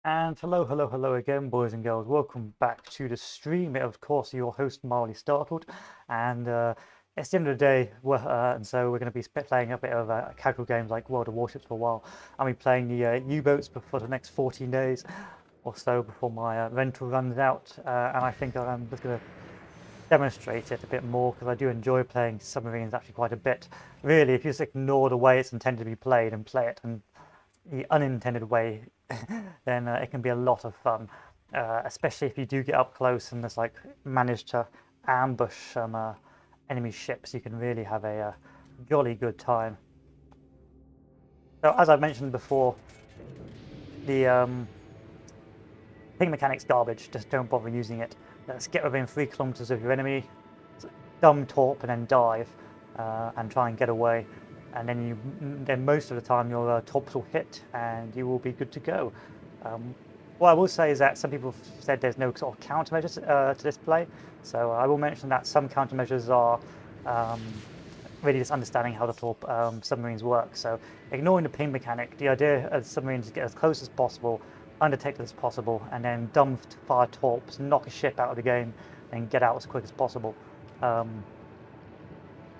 And hello again, boys and girls. Welcome back to the stream. Of course, your host Marley Startled, and it's the end of the day, and so we're going to be playing a bit of casual games like World of Warships for a while. I'll be playing the U-boats for the next 14 days or so before my rental runs out, and I think I'm just going to demonstrate it a bit more because I do enjoy playing submarines actually quite a bit. Really, if you just ignore the way it's intended to be played and play it and the unintended way, then it can be a lot of fun, especially if you do get up close and just like manage to ambush some enemy ships. You can really have a jolly good time. So as I mentioned before, the ping mechanic's garbage. Just don't bother using it. Let's get within 3 kilometers of your enemy, dumb torp, and then dive, and try and get away. And then most of the time your torps will hit and you will be good to go. What I will say is that some people have said there's no sort of countermeasures to this play, so I will mention that some countermeasures are really just understanding how the torp submarines work. So ignoring the ping mechanic, the idea of submarines is to get as close as possible, undetected as possible, and then dumb fire torps, knock a ship out of the game, and get out as quick as possible.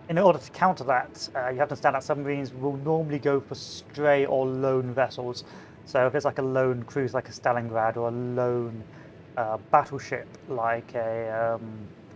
In order to counter that, you have to understand that submarines will normally go for stray or lone vessels. So if it's like a lone cruise like a Stalingrad or a lone battleship like a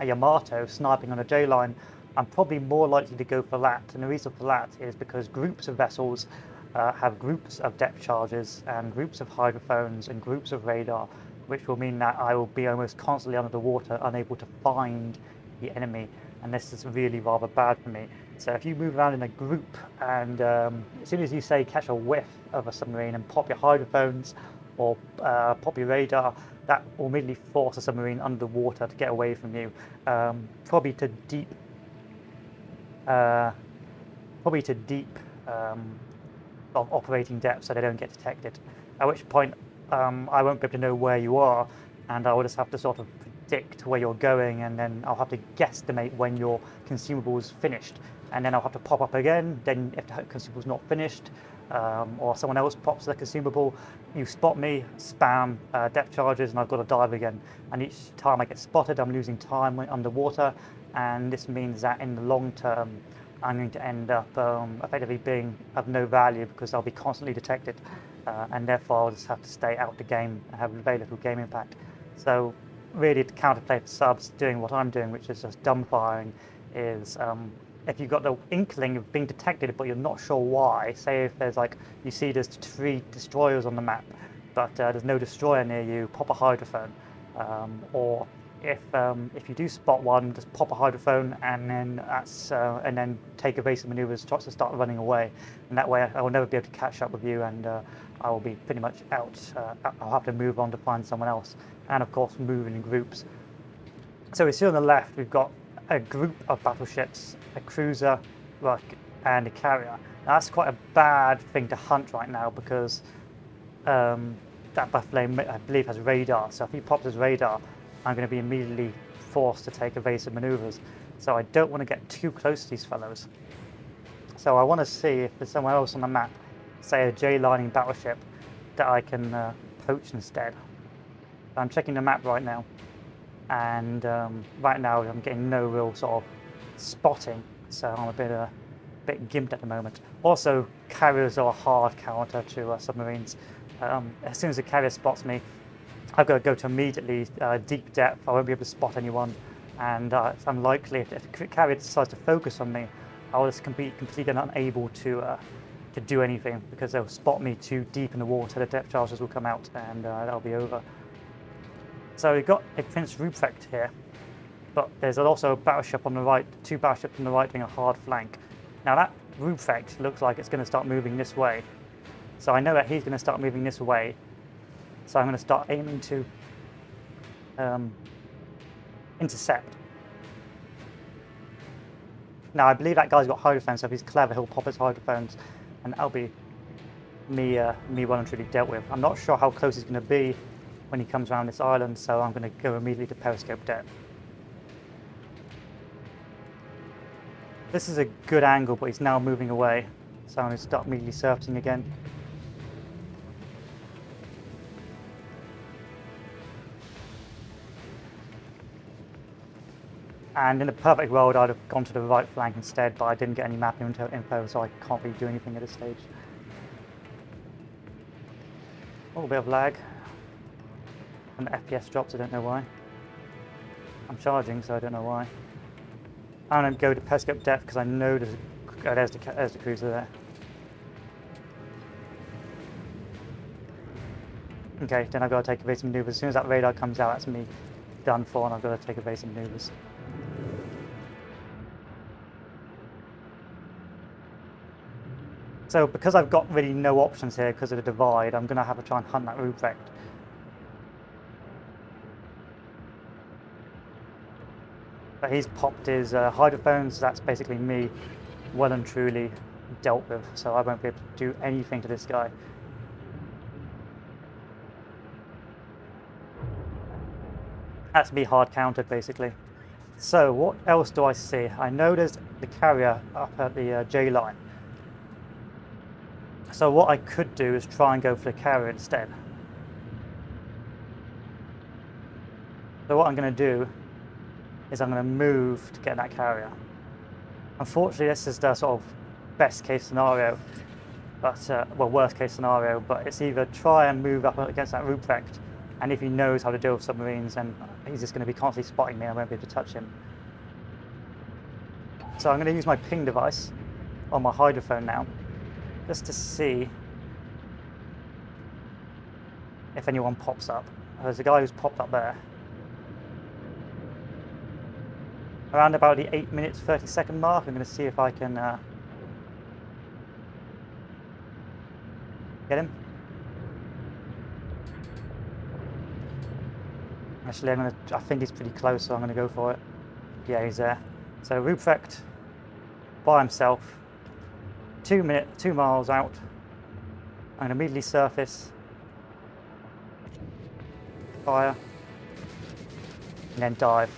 Yamato sniping on a J line, I'm probably more likely to go for that. And the reason for that is because groups of vessels have groups of depth charges and groups of hydrophones and groups of radar, which will mean that I will be almost constantly under the water, unable to find the enemy. And this is really rather bad for me. So if you move around in a group and as soon as you say catch a whiff of a submarine and pop your hydrophones or pop your radar, that will immediately force a submarine under the water to get away from you, probably to deep operating depth so they don't get detected. At which point I won't be able to know where you are, and I will just have to sort of predict where you're going, and then I'll have to guesstimate when your consumable's finished, and then I'll have to pop up again. Then if the consumable's not finished, or someone else pops the consumable, you spot me, spam depth charges, and I've got to dive again. And each time I get spotted, I'm losing time underwater, and this means that in the long term I'm going to end up effectively being of no value because I'll be constantly detected, and therefore I'll just have to stay out the game and have very little game impact. So really, to counterplay for subs doing what I'm doing, which is just dumbfiring, is if you've got the inkling of being detected but you're not sure why, say if there's like, you see there's 3 destroyers on the map but there's no destroyer near you, pop a hydrophone, or if you do spot one, just pop a hydrophone and then take evasive maneuvers to start running away, and that way I will never be able to catch up with you, and I will be pretty much out. I'll have to move on to find someone else, and of course moving in groups. So we see on the left we've got a group of battleships, a cruiser, and a carrier. Now that's quite a bad thing to hunt right now because that battleship, I believe, has radar. So if he pops his radar, I'm going to be immediately forced to take evasive maneuvers. So I don't want to get too close to these fellows. So I want to see if there's somewhere else on the map, say a J-lining battleship, that I can poach instead. So I'm checking the map right now, and right now I'm getting no real sort of spotting, so I'm a bit gimped at the moment. Also, carriers are a hard counter to submarines. As soon as the carrier spots me, I've got to go to immediately deep depth. I won't be able to spot anyone, and it's unlikely if the carrier decides to focus on me, I'll just be completely unable to do anything because they'll spot me too deep in the water. The depth charges will come out, and that'll be over. So we've got a Prince Ruprecht here, but there's also a battleship on the right, 2 battleships on the right doing a hard flank. Now that Ruprecht looks like it's going to start moving this way, so I know that he's going to start moving this way. So I'm going to start aiming to intercept. Now I believe that guy's got hydrophones, so if he's clever, he'll pop his hydrophones, and that'll be me well and truly dealt with. I'm not sure how close he's going to be when he comes around this island, so I'm going to go immediately to periscope depth. This is a good angle, but he's now moving away, so I'm going to start immediately surfacing again. And in the perfect world, I'd have gone to the right flank instead, but I didn't get any map info, so I can't really do anything at this stage. A little bit of lag. And the FPS drops, I don't know why. I'm charging, so I don't know why. I'm going to go to periscope depth because I know there's the cruiser there. Okay, then I've got to take evasive maneuvers. As soon as that radar comes out, that's me done for, and I've got to take evasive maneuvers. So because I've got really no options here because of the divide, I'm going to have to try and hunt that Ruprecht. But he's popped his hydrophones, so that's basically me well and truly dealt with, so I won't be able to do anything to this guy. That's me hard countered, basically. So what else do I see? I know there's the carrier up at the J line. So what I could do is try and go for the carrier instead. So what I'm going to do is I'm going to move to get that carrier. Unfortunately, this is the sort of best case scenario, but well, worst case scenario, but it's either try and move up against that Ruprecht, and if he knows how to deal with submarines, then he's just going to be constantly spotting me and I won't be able to touch him. So I'm going to use my ping device on my hydrophone now, just to see if anyone pops up. There's a guy who's popped up there. Around about the 8 minutes 30-second mark, I'm going to see if I can get him. Actually, I think he's pretty close, so I'm going to go for it. Yeah, he's there. So Ruprecht by himself, 2 miles out. I'm going to immediately surface, fire, and then dive.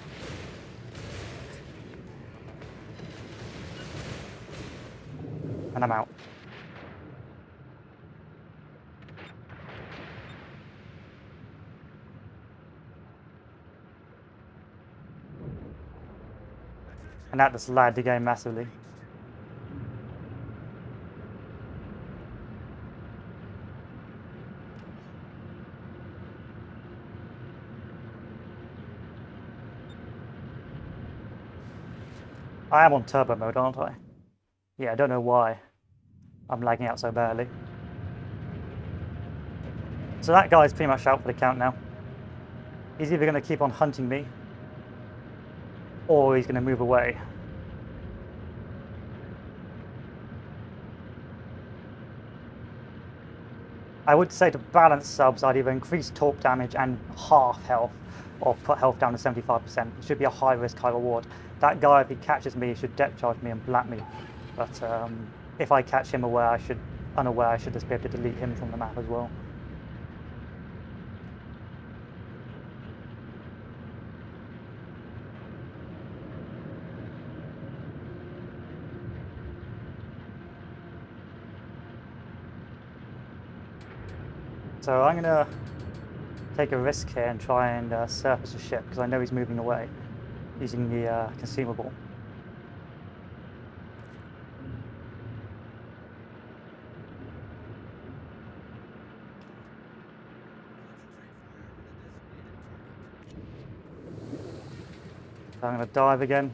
And I'm out. And that just lagged the game massively. I am on turbo mode, aren't I? Yeah, I don't know why I'm lagging out so badly. So that guy's pretty much out for the count now. He's either going to keep on hunting me, or he's going to move away. I would say to balance subs, I'd either increase torp damage and half health, or put health down to 75%. It should be a high risk, high reward. That guy, if he catches me, should depth charge me and black me. But if I catch him unaware, I should just be able to delete him from the map as well. So I'm going to take a risk here and try and surface a ship, because I know he's moving away using the consumable. So I'm going to dive again.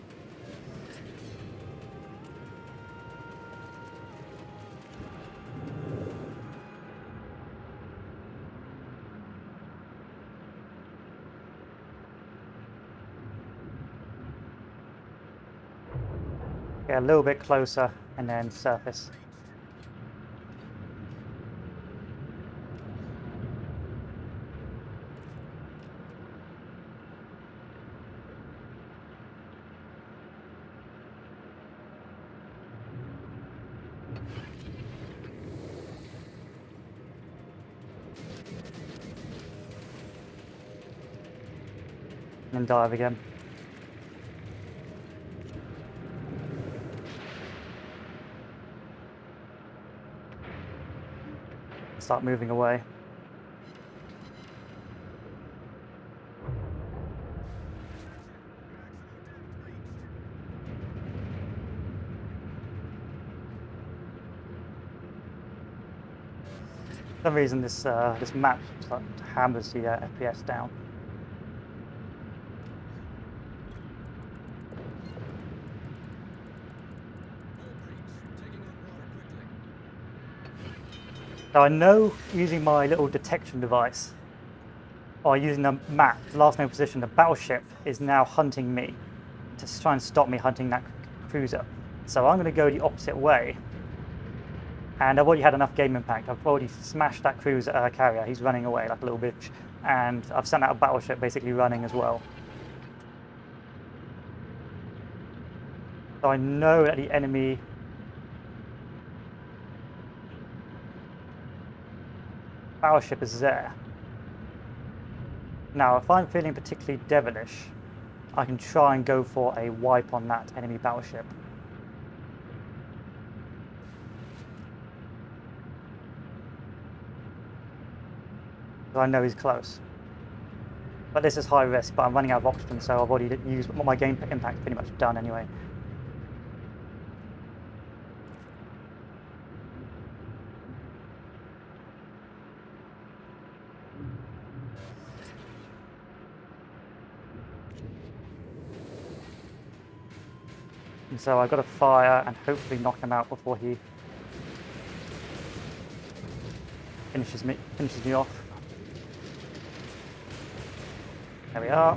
Get a little bit closer and then surface. And dive again. Start moving away. For some reason, this map hammers the FPS down. So I know using my little detection device, or using the map, the last known position, the battleship is now hunting me to try and stop me hunting that cruiser. So I'm going to go the opposite way. And I've already had enough game impact. I've already smashed that cruiser carrier. He's running away like a little bitch. And I've sent out a battleship basically running as well. So I know that the enemy battleship is there. Now, if I'm feeling particularly devilish, I can try and go for a wipe on that enemy battleship. I know he's close. But this is high risk, but I'm running out of oxygen, so I've already used my game impact pretty much done anyway. And so I've got to fire and hopefully knock him out before he finishes me off. There we are.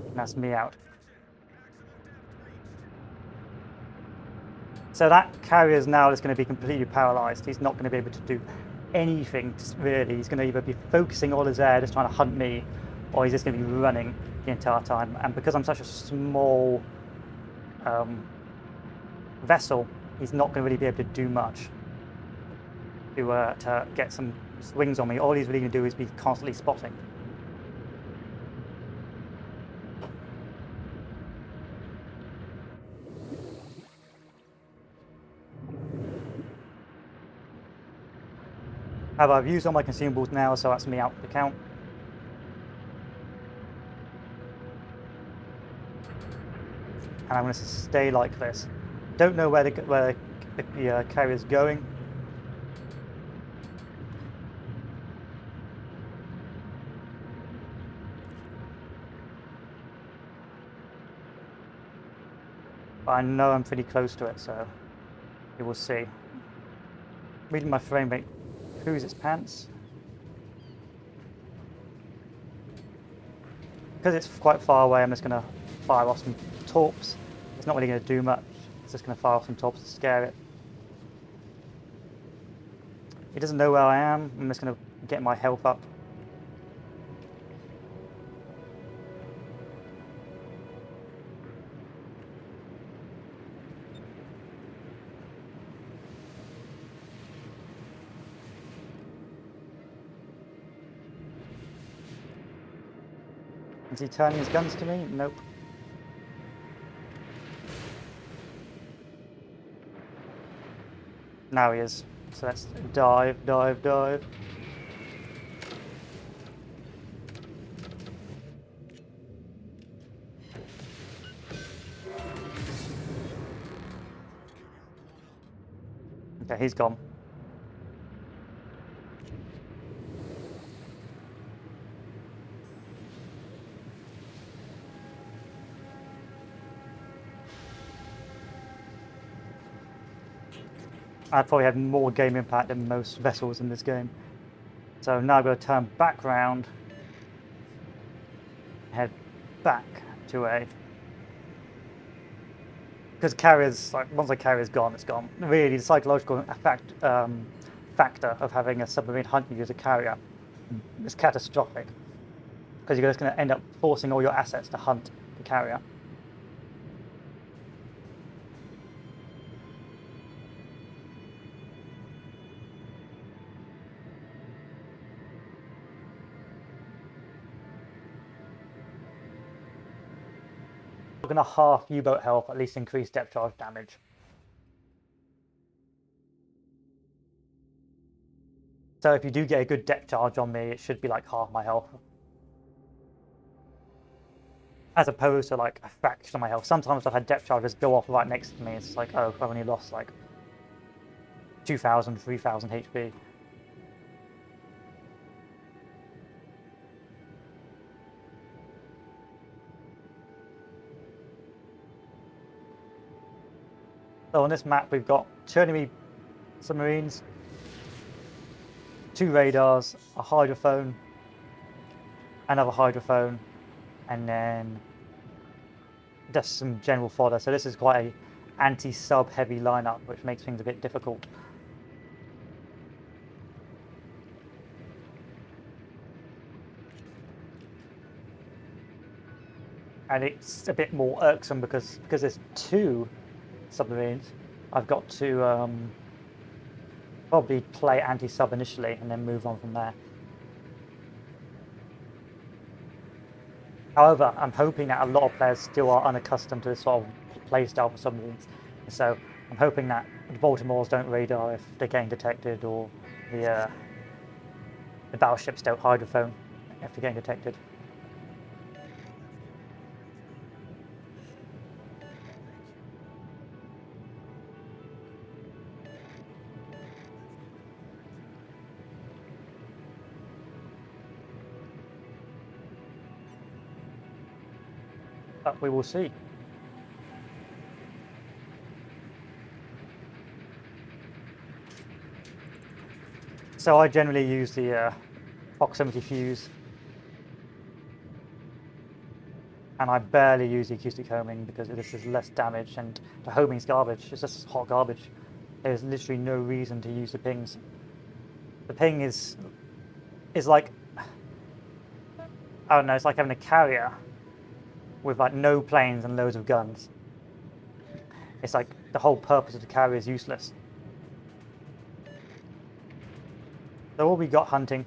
And that's me out. So that carrier is now just going to be completely paralysed. He's not going to be able to do anything, really. He's going to either be focusing all his air just trying to hunt me, or he's just going to be running the entire time. And because I'm such a small vessel, he's not going to really be able to do much to get some swings on me. All he's really going to do is be constantly spotting. However, I've used all my consumables now, so that's me out for the count. And I'm going to stay like this. Don't know where the carrier's going. But I know I'm pretty close to it, so we will see. Reading my frame rate. Who's its pants? Because it's quite far away, I'm just going to fire off some torps. It's not really going to do much. It's just going to fire off some torps to scare it. It doesn't know where I am. I'm just going to get my health up. Is he turning his guns to me? Nope. Now he is. So let's dive, dive, dive. Okay, he's gone. I probably had more game impact than most vessels in this game. So now I'm going to turn back round, head back to A. Because carriers, like once the carrier's gone, it's gone. Really, the psychological factor of having a submarine hunt you as a carrier is catastrophic. Because you're just going to end up forcing all your assets to hunt the carrier. Going to half U-boat health, at least increase depth charge damage. So if you do get a good depth charge on me, it should be like half my health. as opposed to like a fraction of my health. Sometimes I've had depth charges go off right next to me. It's like, oh, I've only lost like 2,000, 3,000 HP. So on this map, we've got 2 enemy submarines, 2 radars, a hydrophone, another hydrophone, and then just some general fodder. So this is quite a anti-sub heavy lineup, which makes things a bit difficult. And it's a bit more irksome because there's 2 submarines. I've got to probably play anti-sub initially and then move on from there. However, I'm hoping that a lot of players still are unaccustomed to this sort of playstyle for submarines. So I'm hoping that the Baltimores don't radar if they're getting detected, or the battleships don't hydrophone if they're getting detected. But we will see. So I generally use the proximity fuse, and I barely use the acoustic homing because this is less damage, and the homing's garbage. It's just hot garbage. There's literally no reason to use the pings. The ping is like, I don't know, it's like having a carrier with like no planes and loads of guns. It's like the whole purpose of the carrier is useless. So what we got hunting,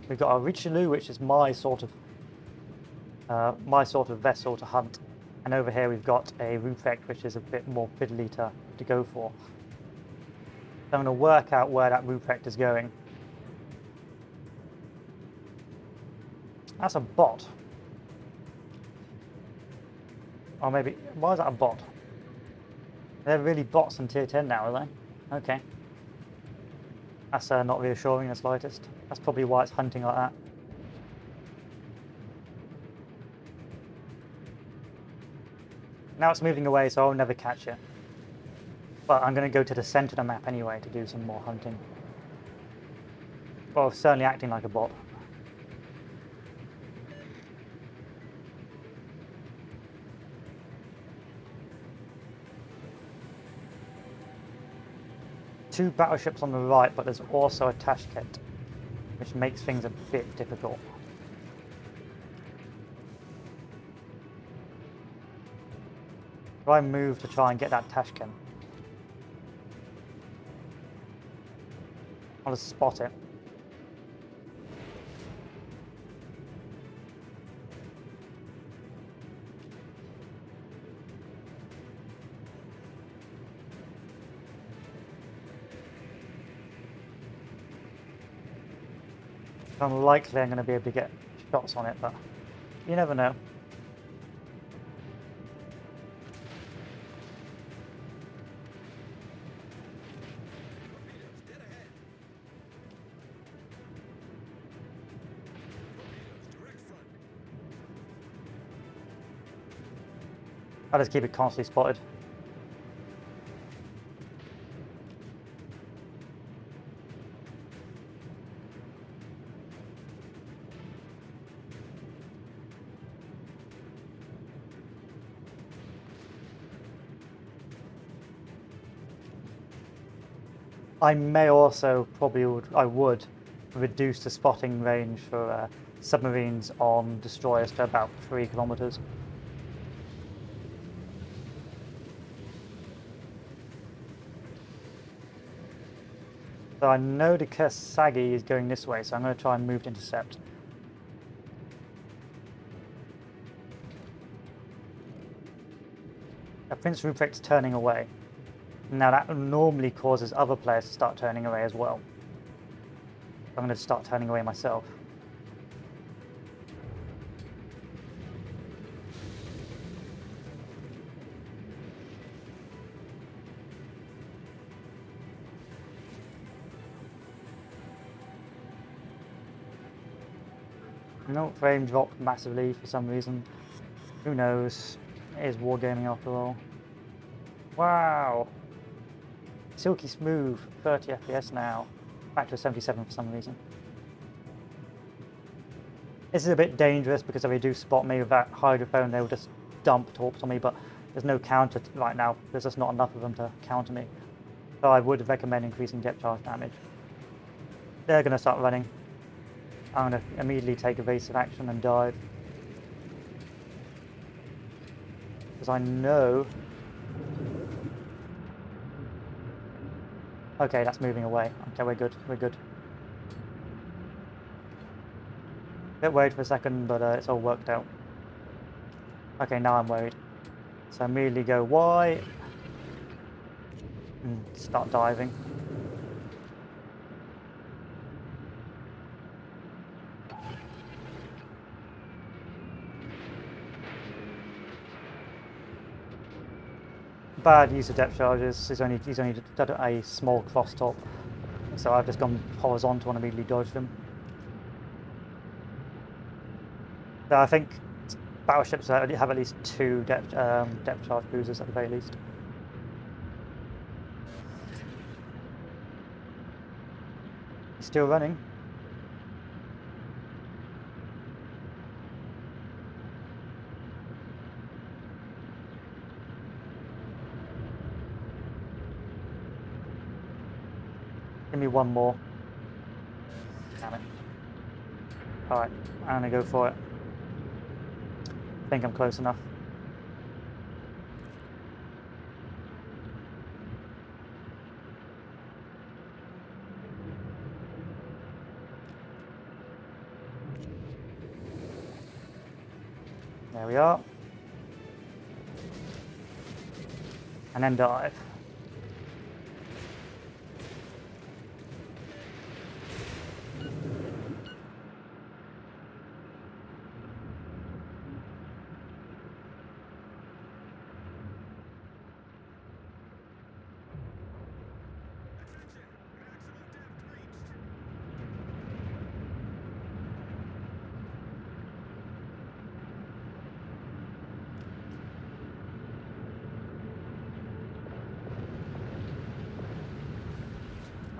we've got a Richelieu, which is my sort of vessel to hunt, and over here we've got a Ruprecht, which is a bit more fiddly to go for. So I'm going to work out where that Ruprecht is going. That's a bot. Or maybe, why is that a bot? They're really bots in tier 10 now, are they? Okay. That's not reassuring in the slightest. That's probably why it's hunting like that. Now it's moving away, so I'll never catch it. But I'm going to go to the center of the map anyway to do some more hunting. Well, certainly acting like a bot. Two battleships on the right, but there's also a Tashkent, which makes things a bit difficult. If I move to try and get that Tashkent, I'll just spot it. Unlikely I'm going to be able to get shots on it, but you never know. I'll just keep it constantly spotted. I may also I would reduce the spotting range for submarines on destroyers to about 3 kilometers. So I know the Kasagi is going this way, so I'm going to try and move to intercept. Prince Ruprecht's turning away. Now that normally causes other players to start turning away as well. I'm going to start turning away myself. No, frame dropped massively for some reason. Who knows? It is wargaming after all. Wow! Silky smooth, 30 FPS now. Back to a 77 for some reason. This is a bit dangerous because if they do spot me with that hydrophone, they'll just dump torps on me, but there's no counter right now. There's just not enough of them to counter me. So I would recommend increasing depth charge damage. They're going to start running. I'm going to immediately take evasive action and dive. Because I know... Okay, that's moving away. Okay, we're good, we're good. Bit worried for a second, but it's all worked out. Okay, now I'm worried. So immediately go Y and start diving. Bad use of depth charges. He's only done a small cross top, so I've just gone horizontal and immediately dodged him. So I think battleships have at least 2 depth charge cruisers at the very least. He's still running. Give me one more. Damn it. Alright, I'm gonna go for it. I think I'm close enough. There we are. And then dive.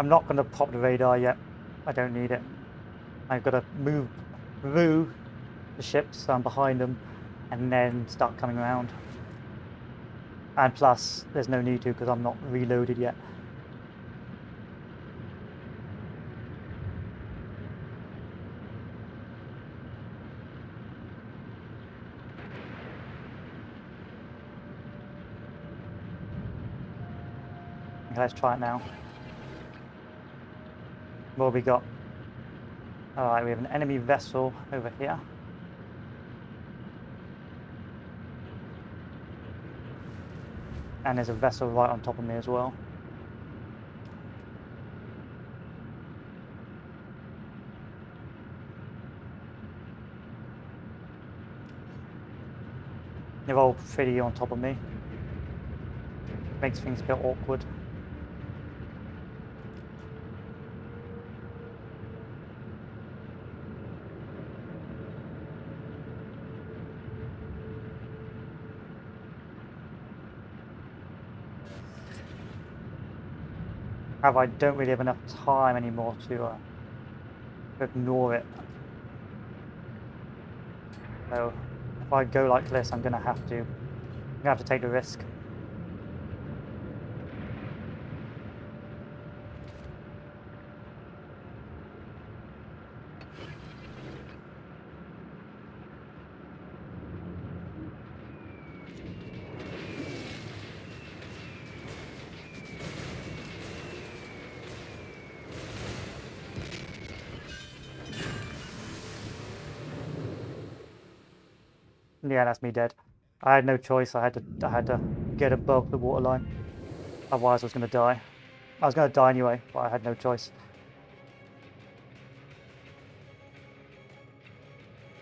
I'm not going to pop the radar yet. I don't need it. I've got to move through the ships, so I'm behind them, and then start coming around. And plus, there's no need to because I'm not reloaded yet. Okay, let's try it now. What have we got? Alright, we have an enemy vessel over here. And there's a vessel right on top of me as well. They're all pretty on top of me. Makes things a bit awkward. I don't really have enough time anymore to ignore it. So if I go like this, I'm gonna have to take the risk. Yeah, that's me dead. I had no choice. I had to get above the waterline. Otherwise, I was going to die. I was going to die anyway, but I had no choice.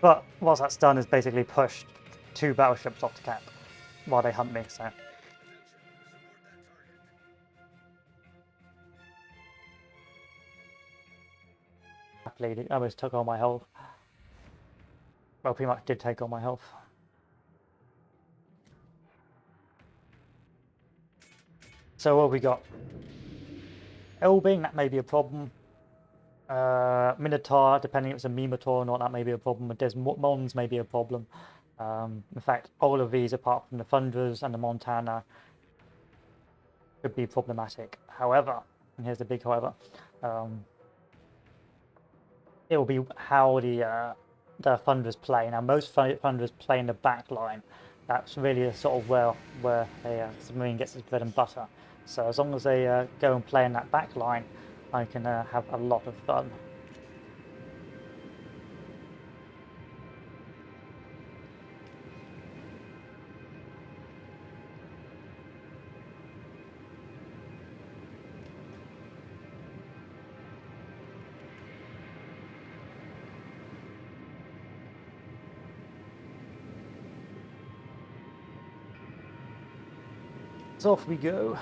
But what that's done is basically pushed 2 battleships off the cap while they hunt me. So I almost took all my health. Well, pretty much did take all my health. So what have we got? Elbing, that may be a problem. Minotaur, depending if it's a Minotaur or not, that may be a problem. Mons may be a problem. In fact, all of these, apart from the Thunderers and the Montana, could be problematic. However, and here's the big however, it will be how the Thunderers play. Now, most Thunderers play in the back line. That's really a sort of where a submarine gets its bread and butter. So as long as they go and play in that back line, I can have a lot of fun. So off we go.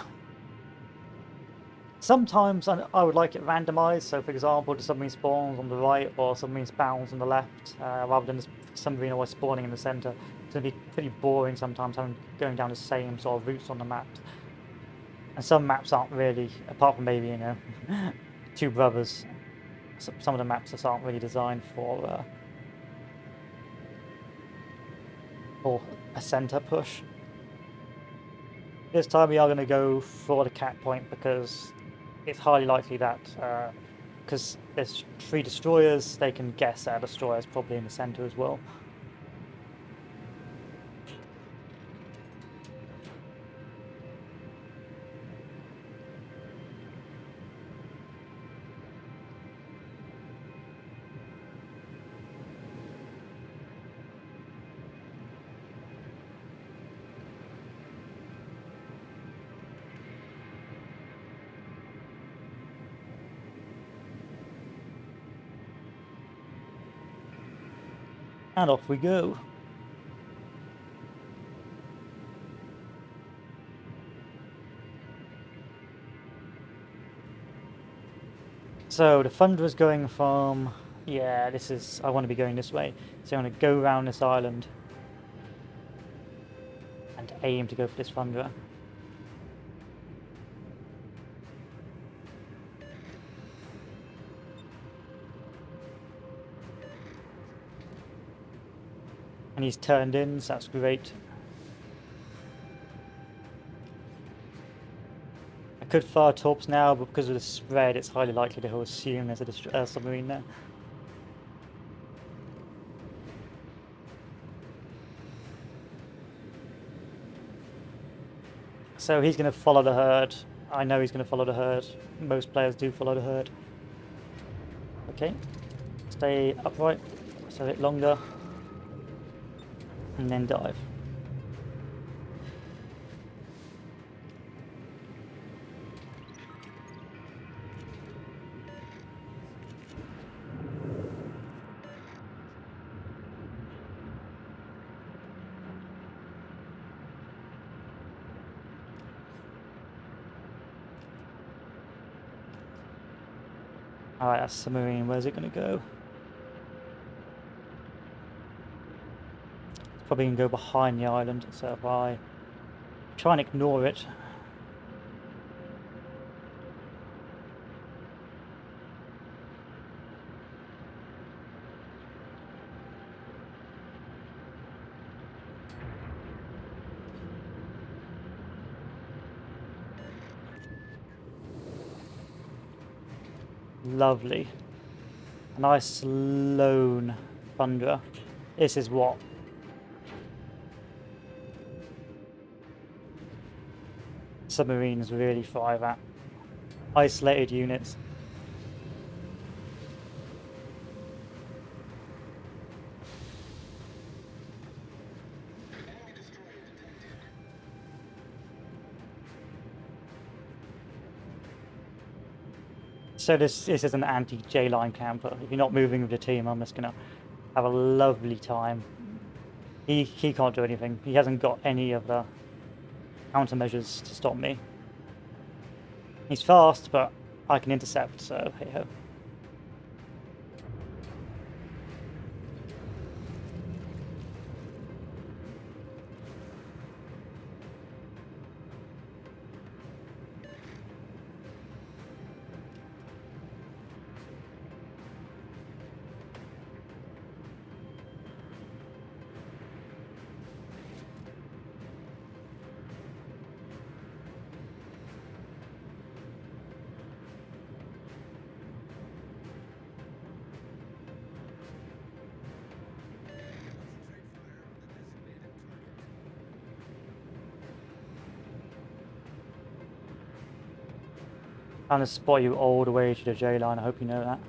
Sometimes I would like it randomized, so for example the submarine spawns on the right or submarine spawns on the left, rather than the submarine always spawning in the centre. It's going to be pretty boring sometimes going down the same sort of routes on the maps. And some maps aren't really, apart from maybe, you know, Two Brothers, some of the maps just aren't really designed for a centre push. This time we are going to go for the cat point because it's highly likely that, because there's 3 destroyers, they can guess that a destroyer is probably in the centre as well. And off we go. So the Thunder is going from, yeah, this is, I want to be going this way. So I'm going to go around this island and aim to go for this Thunderer. And he's turned in, so that's great. I could fire torps now, but because of the spread, it's highly likely that he'll assume there's a submarine there. So he's going to follow the herd. I know he's going to follow the herd. Most players do follow the herd. Okay. Stay upright. So a bit longer. And then dive. Alright, that's Submarine. Where's it going to go? It's probably going to go behind the island, so if I try and ignore it. Lovely. A nice lone Thunderer. This is what submarines really thrive at. Isolated units. So this is an anti-J-line camper. If you're not moving with the team, I'm just going to have a lovely time. He can't do anything. He hasn't got any of the countermeasures to stop me. He's fast, but I can intercept, so hey-ho. Trying to spot you all the way to the J line. I hope you know that.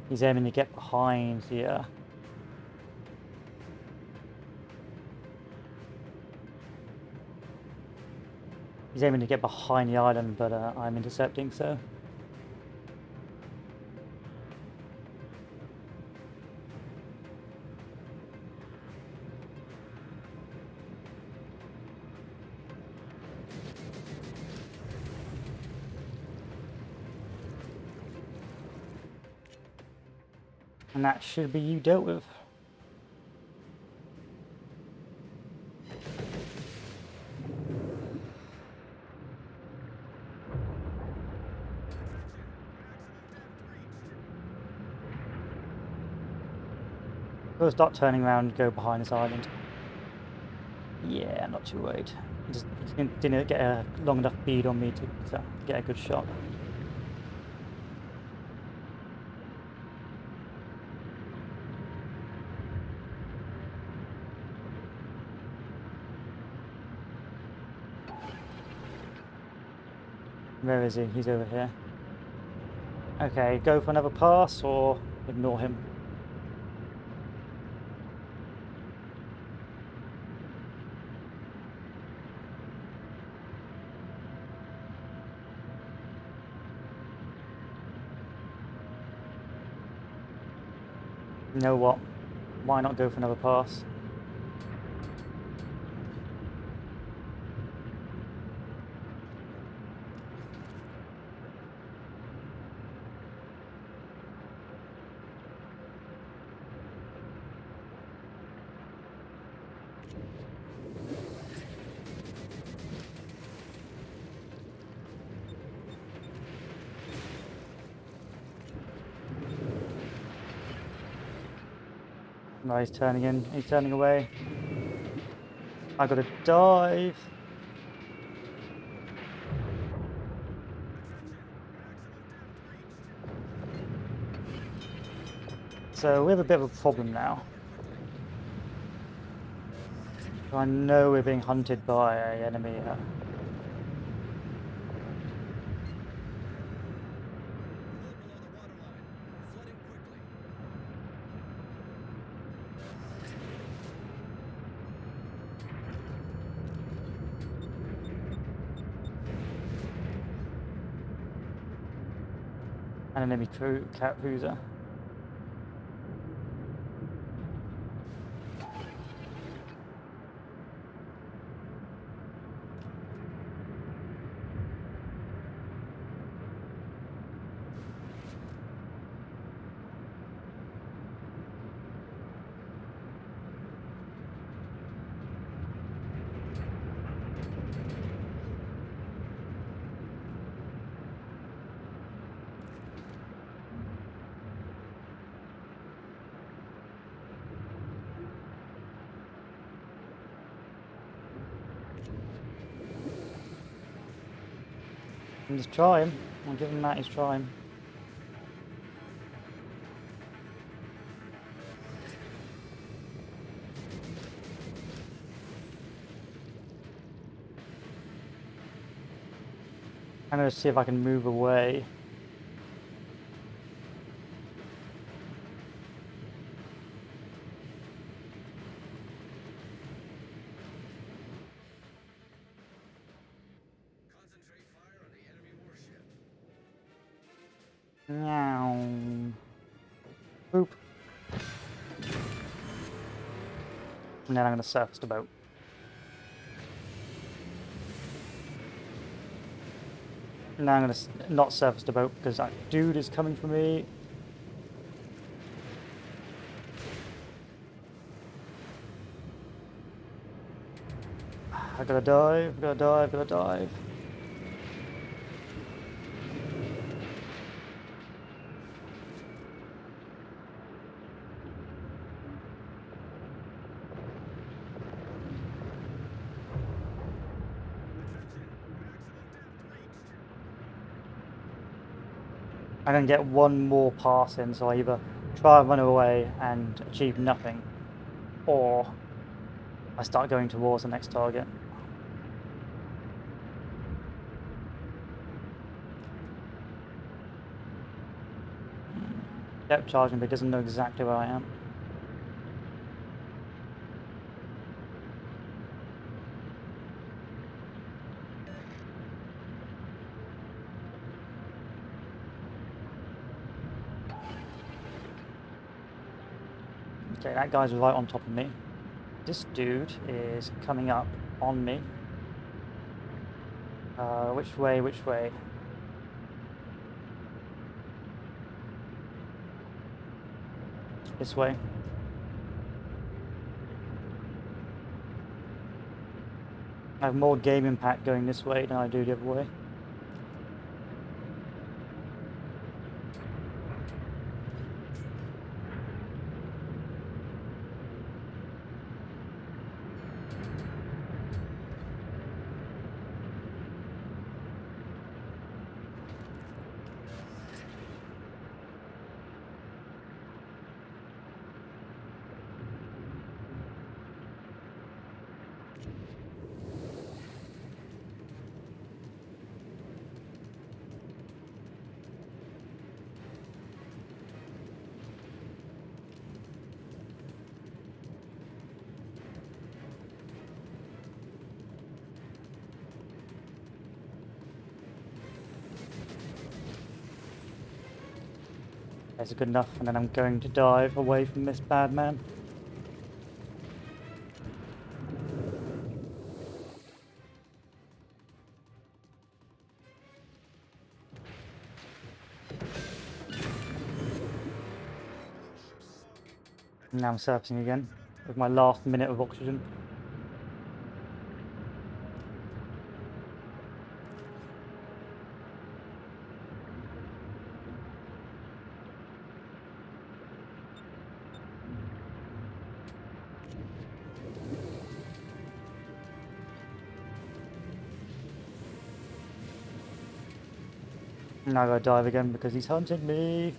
He's aiming to get behind here. He's aiming to get behind the island, but I'm intercepting, so. And that should be you dealt with. We'll start turning around and go behind this island. Yeah, not too worried. Just didn't get a long enough bead on me to get a good shot. Where is he? He's over here. Okay, go for another pass or ignore him. You know what? Why not go for another pass? No, he's turning in. He's turning away. I gotta dive. So we have a bit of a problem now. I know we're being hunted by an enemy here. An enemy cruiser. He's trying. I'll give him that, he's trying. I'm gonna see if I can move away. Meow. Boop. And then I'm going to surface the boat. Now I'm going to not surface the boat because that dude is coming for me. I gotta dive, gotta dive, gotta dive. I'm gonna get one more pass in, so I either try and run away and achieve nothing, or I start going towards the next target. Depth charging, but it doesn't know exactly where I am. Okay, that guy's right on top of me. This dude is coming up on me. Which way, which way? This way. I have more game impact going this way than I do the other way. That's good enough, and then I'm going to dive away from this bad man. And now I'm surfacing again with my last minute of oxygen. Now I gotta dive again because he's hunting me.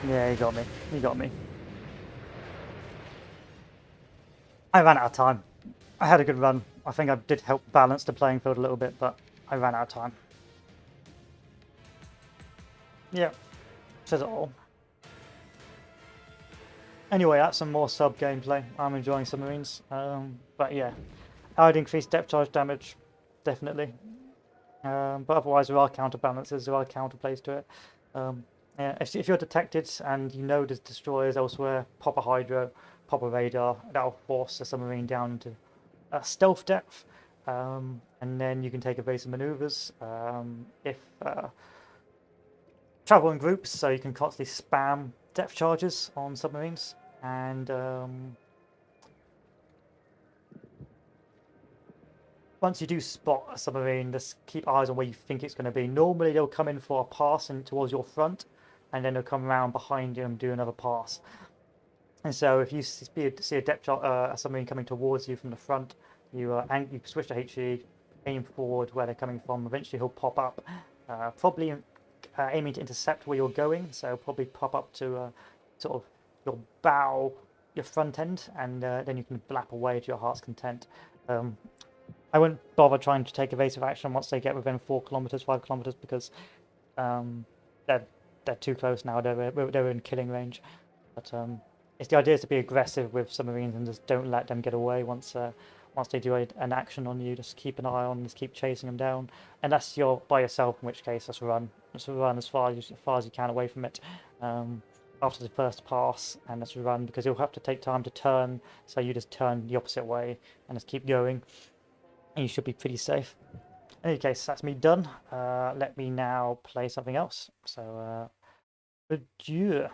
Yeah, he got me. He got me. I ran out of time. I had a good run. I think I did help balance the playing field a little bit, but I ran out of time. Yeah, says it all. Anyway, that's some more sub gameplay. I'm enjoying Submarines. But yeah, I'd increase depth charge damage, definitely. But otherwise, there are counterbalances, there are counterplays to it. Yeah, if you're detected and you know there's destroyers elsewhere, pop a hydro, pop a radar. That'll force the submarine down into stealth depth, and then you can take evasive maneuvers. If travel in groups, so you can constantly spam depth charges on submarines, and once you do spot a submarine, just keep eyes on where you think it's going to be. Normally they'll come in for a pass and towards your front, and then they'll come around behind you and do another pass. And so if you see a depth a submarine coming towards you from the front, you switch to HE, aim forward where they're coming from. Eventually he'll pop up, probably aiming to intercept where you're going. So probably pop up to sort of your bow, your front end, and then you can blap away to your heart's content. I wouldn't bother trying to take evasive action once they get within 4 kilometers, 5 kilometers, because they're too close now. They're in killing range. But it's the idea is to be aggressive with submarines and just don't let them get away once they do an action on you. Just keep an eye on, just keep chasing them down. Unless you're by yourself, in which case just run. Just run as far as you can away from it. After the first pass, and just run, because you'll have to take time to turn. So you just turn the opposite way and just keep going. And you should be pretty safe. In any case, that's me done. Let me now play something else. So, adieu.